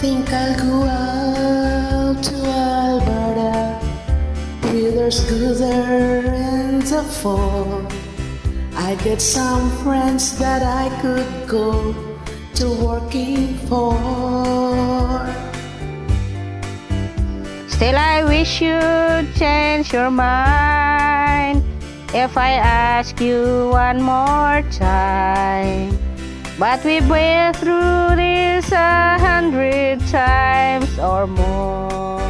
think I'll go out to Alberta, where's gooder in the fall. I get some friends that I could go to working for. Still I wish you'd change your mind if I ask you one more time. But we've been through this 100 times or more.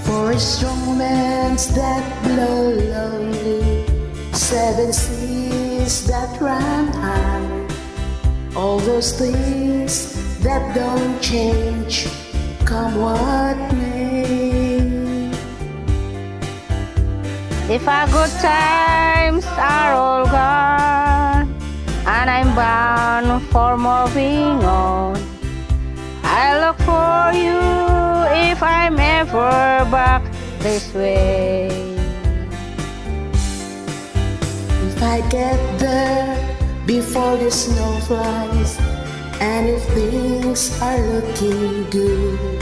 For strong winds that blow lonely, 7 seas that run high, all those things that don't change, come what may. If our good times are all gone and I'm bound for moving on, I look for you if I'm ever back this way. If I get there before the snow flies, and if things are looking good,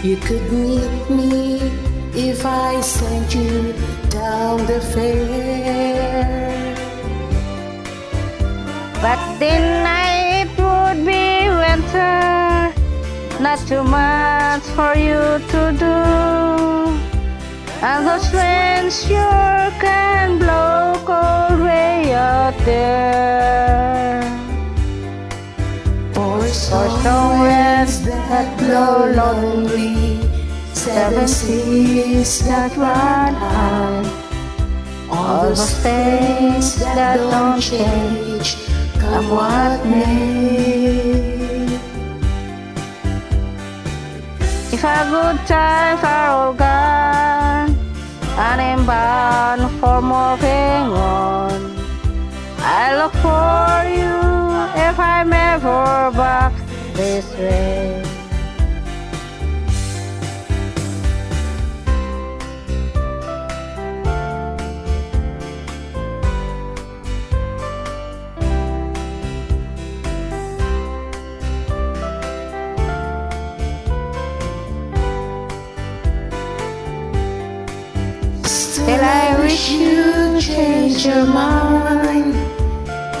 you could meet me if I send you down the fair. But then it would be winter, not too much for you to do, and those winds sure can blow cold way out there. For strong winds that blow lonely, 7 seas that run high, all those things that don't change, come what may. If our good times are all gone and I'm bound for moving on, I look for you if I'm ever back this way. Still I wish you'd change your mind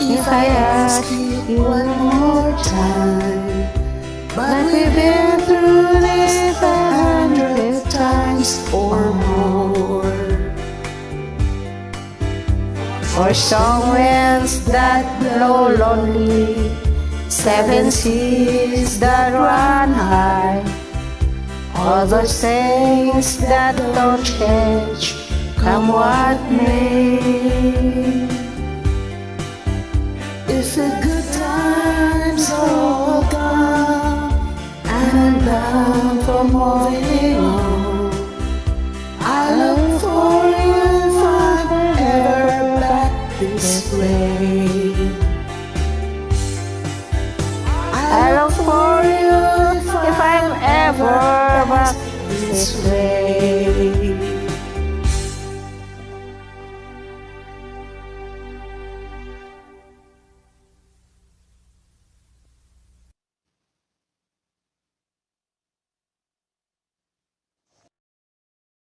if I ask you one more time. But we've been through this 100 times or more. For strong winds that blow lonely, 7 seas that run high, all those things that don't change, come what may.